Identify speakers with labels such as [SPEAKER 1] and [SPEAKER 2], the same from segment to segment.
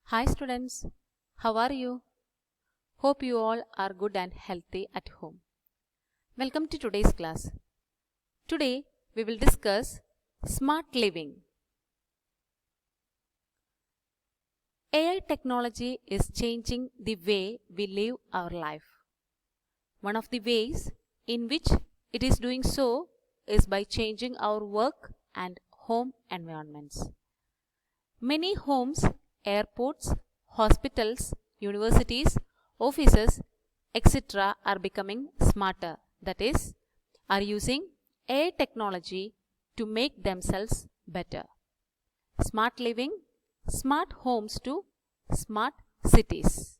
[SPEAKER 1] Hi students, how are you? Hope you all are good and healthy at home. Welcome to today's class. Today we will discuss smart living. AI technology is changing the way we live our life. One of the ways in which it is doing so is by changing our work and home environments. Many homes, airports, hospitals, universities, offices, etc. are becoming smarter. That is, are using AI technology to make themselves better. Smart living, smart homes to smart cities.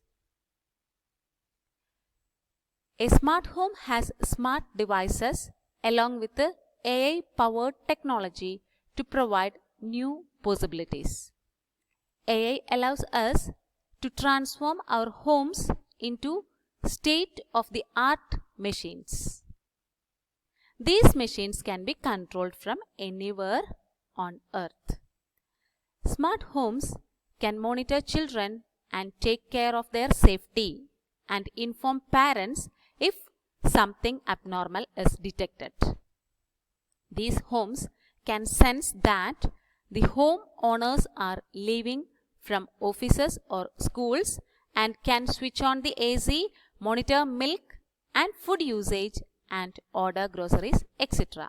[SPEAKER 1] A smart home has smart devices along with the AI-powered technology to provide new possibilities. AI allows us to transform our homes into state-of-the-art machines. These machines can be controlled from anywhere on Earth. Smart homes can monitor children and take care of their safety and inform parents if something abnormal is detected. These homes can sense that the home owners are leaving from offices or schools and can switch on the AC, monitor milk and food usage and order groceries, etc.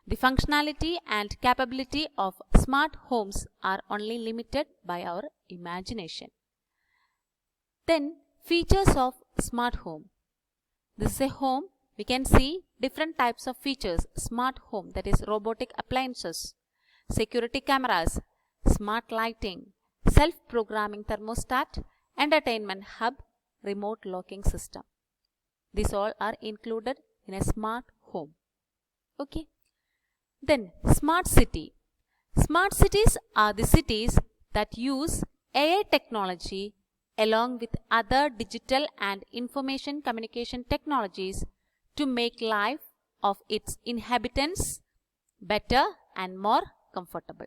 [SPEAKER 1] The functionality and capability of smart homes are only limited by our imagination. Then, features of smart home. This is a home. We can see different types of features. Smart home, that is robotic appliances, security cameras, smart lighting, self-programming thermostat, entertainment hub, remote locking system. These all are included in a smart home. Okay. Then smart city. Smart cities are the cities that use AI technology along with other digital and information communication technologies to make life of its inhabitants better and more comfortable.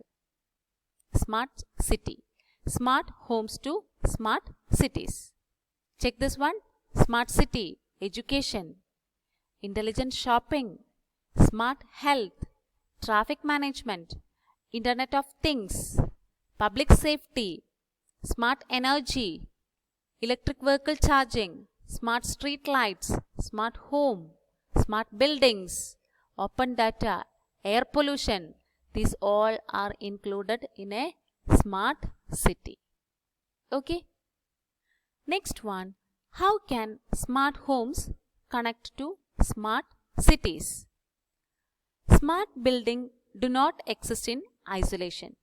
[SPEAKER 1] Smart city. Smart homes to smart cities. Check this one. Smart city. Education. Intelligent shopping. Smart health. Traffic management. Internet of Things. Public safety. Smart energy. Electric vehicle charging. Smart street lights. Smart home. Smart buildings. Open data. Air pollution. These all are included in a smart city. Okay. Next one. How can smart homes connect to smart cities? Smart buildings do not exist in isolation.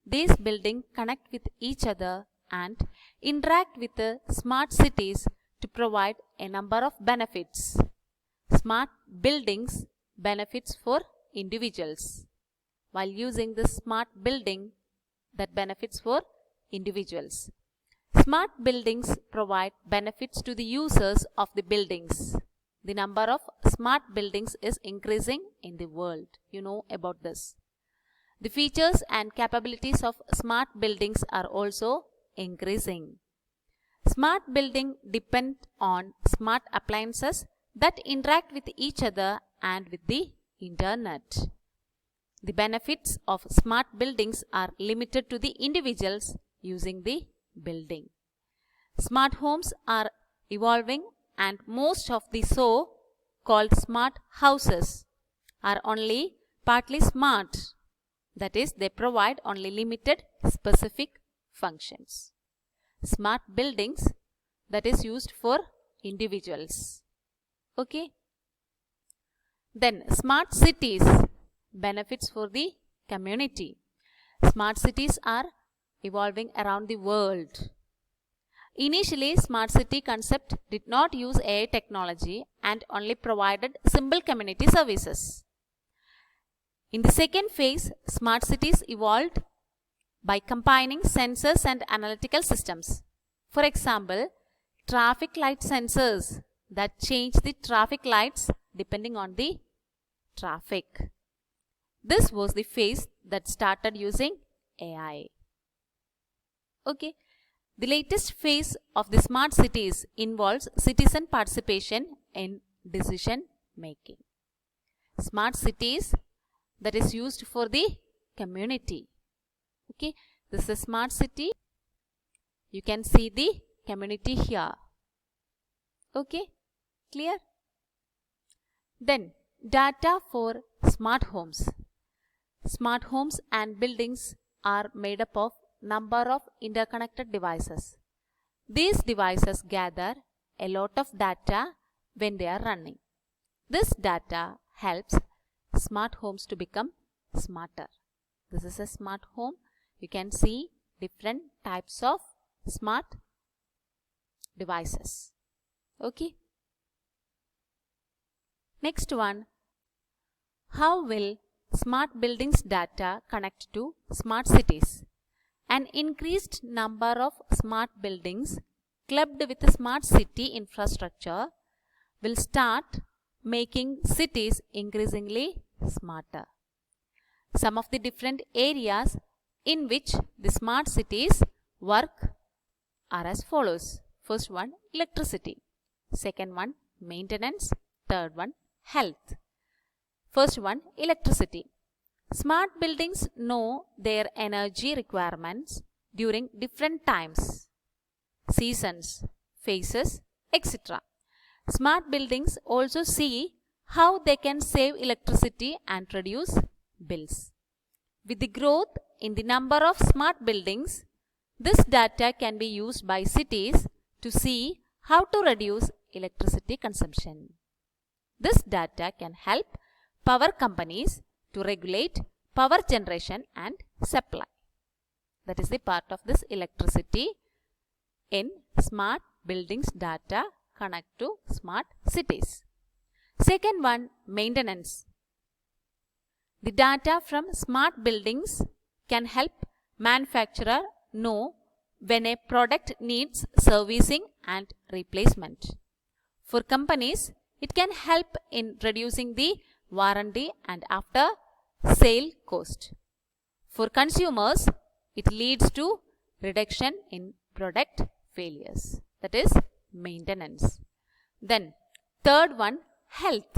[SPEAKER 1] These buildings connect with each other and interact with the smart cities to provide a number of benefits. Smart buildings benefits for individuals. While using the smart building, that benefits for individuals. Smart buildings provide benefits to the users of the buildings. The number of smart buildings is increasing in the world. You know about this. The features and capabilities of smart buildings are also increasing. Smart buildings depend on smart appliances that interact with each other and with the internet. The benefits of smart buildings are limited to the individuals using the building. Smart homes are evolving and most of the so-called smart houses are only partly smart. That is, they provide only limited specific functions. Smart buildings, that is used for individuals. Okay. Then smart cities, benefits for the community. Smart cities are evolving around the world. Initially, smart city concept did not use AI technology and only provided simple community services. In the second phase, smart cities evolved by combining sensors and analytical systems. For example, traffic light sensors that change the traffic lights depending on the traffic. This was the phase that started using AI. Okay. The latest phase of the smart cities involves citizen participation in decision making. Smart cities that is used for the community. Okay. This is a smart city. You can see the community here. Okay. Clear? Then data for smart homes. Smart homes and buildings are made up of number of interconnected devices. These devices gather a lot of data when they are running. This data helps smart homes to become smarter. This is a smart home. You can see different types of smart devices. Okay. Next one, how will smart buildings data connect to smart cities? An increased number of smart buildings clubbed with smart city infrastructure will start making cities increasingly smarter. Some of the different areas in which the smart cities work are as follows. First one, electricity. Second one, maintenance. Third one, health. First one, electricity. Smart buildings know their energy requirements during different times, seasons, phases, etc. Smart buildings also see how they can save electricity and reduce bills. With the growth in the number of smart buildings, this data can be used by cities to see how to reduce electricity consumption. This data can help power companies to regulate power generation and supply. That is the part of this electricity in smart buildings data connect to smart cities. Second one, maintenance. The data from smart buildings can help manufacturer know when a product needs servicing and replacement. For companies, it can help in reducing the warranty and after sale cost. For consumers, it leads to reduction in product failures. That is maintenance. Then third one, health.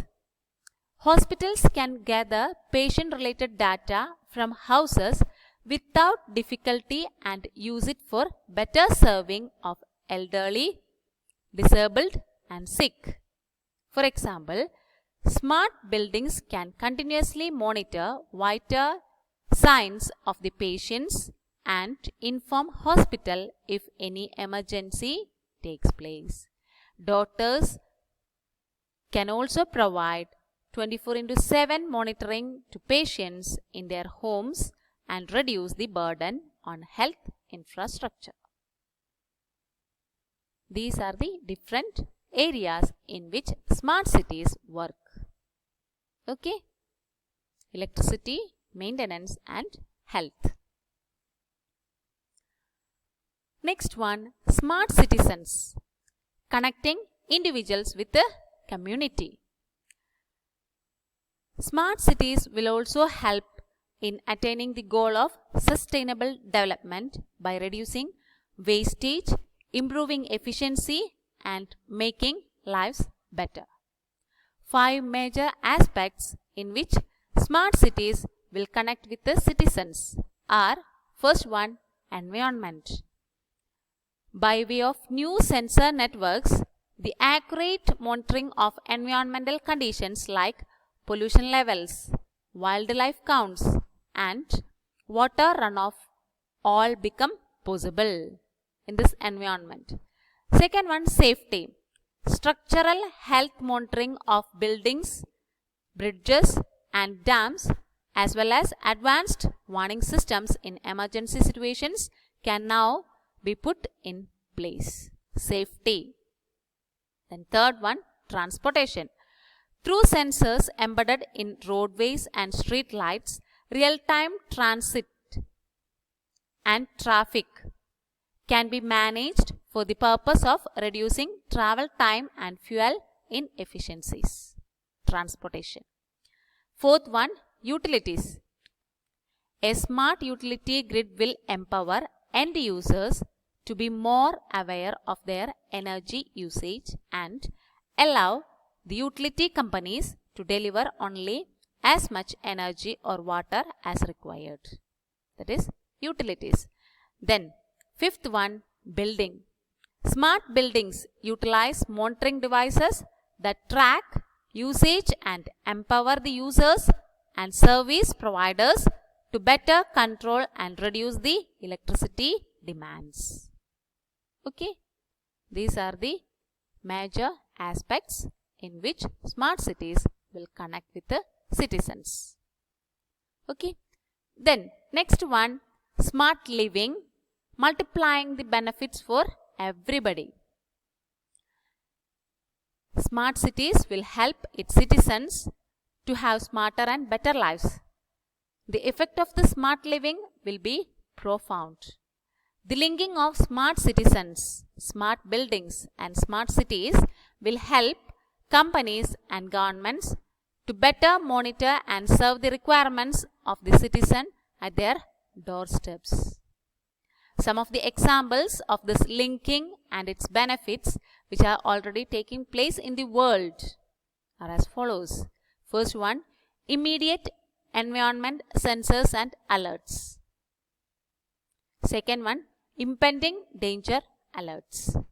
[SPEAKER 1] Hospitals can gather patient-related data from houses without difficulty and use it for better serving of elderly, disabled and sick. For example, smart buildings can continuously monitor vital signs of the patients and inform hospital if any emergency takes place. Doctors can also provide 24/7 monitoring to patients in their homes and reduce the burden on health infrastructure. These are the different areas in which smart cities work. Okay? Electricity, maintenance and health. Next one, smart citizens. Connecting individuals with the community. Smart cities will also help in attaining the goal of sustainable development by reducing wastage, improving efficiency and making lives better. 5 major aspects in which smart cities will connect with the citizens are: first one, environment. By way of new sensor networks, the accurate monitoring of environmental conditions like pollution levels, wildlife counts and water runoff all become possible in this environment. Second one, safety. Structural health monitoring of buildings, bridges and dams as well as advanced warning systems in emergency situations can now be put in place. Safety. Then third one, transportation. Through sensors embedded in roadways and street lights, real-time transit and traffic can be managed for the purpose of reducing travel time and fuel inefficiencies. Transportation. Fourth one, utilities. A smart utility grid will empower end users to be more aware of their energy usage and allow the utility companies to deliver only as much energy or water as required. That is utilities. Then fifth one, building. Smart buildings utilize monitoring devices that track usage and empower the users and service providers to better control and reduce the electricity demands. Okay, these are the major aspects in which smart cities will connect with the citizens. Okay, then next one, smart living, multiplying the benefits for everybody. Smart cities will help its citizens to have smarter and better lives. The effect of the smart living will be profound. The linking of smart citizens, smart buildings and smart cities will help companies and governments to better monitor and serve the requirements of the citizen at their doorsteps. Some of the examples of this linking and its benefits which are already taking place in the world are as follows. First one, immediate environment sensors and alerts. Second one, impending danger alerts.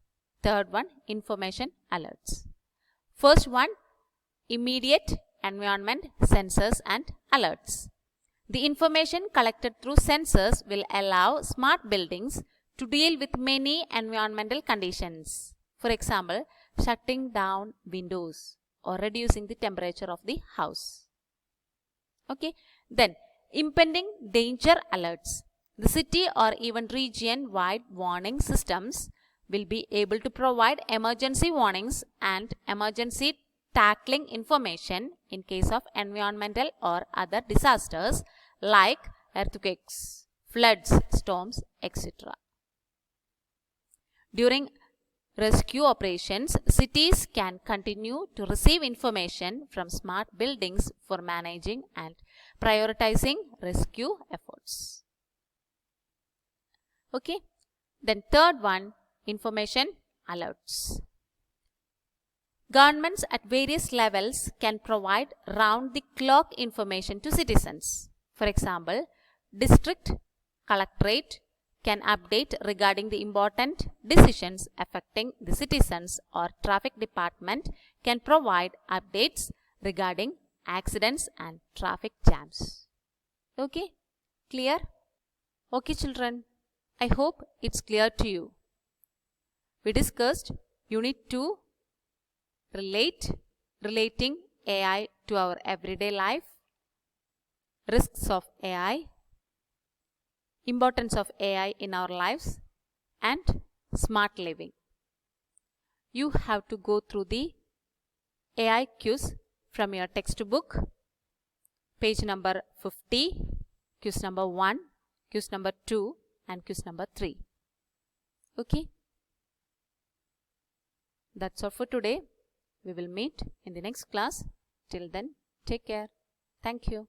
[SPEAKER 1] Third one, information alerts. First one, immediate environment sensors and alerts. The information collected through sensors will allow smart buildings to deal with many environmental conditions. For example, shutting down windows or reducing the temperature of the house. Okay. Then, impending danger alerts. The city or even region-wide warning systems will be able to provide emergency warnings and emergency tackling information in case of environmental or other disasters like earthquakes, floods, storms, etc. During rescue operations, cities can continue to receive information from smart buildings for managing and prioritizing rescue efforts. Okay. Then third one, information alerts. Governments at various levels can provide round-the-clock information to citizens. For example, district collectorate can update regarding the important decisions affecting the citizens, or traffic department can provide updates regarding accidents and traffic jams. Okay, clear? Okay children, I hope it's clear to you. We discussed Unit 2, relating AI to our everyday life, risks of AI, importance of AI in our lives, and smart living. You have to go through the AI quiz from your textbook, page number 50, quiz number 1, quiz number 2 and quiz number 3. Okay. That's all for today. We will meet in the next class. Till then, take care. Thank you.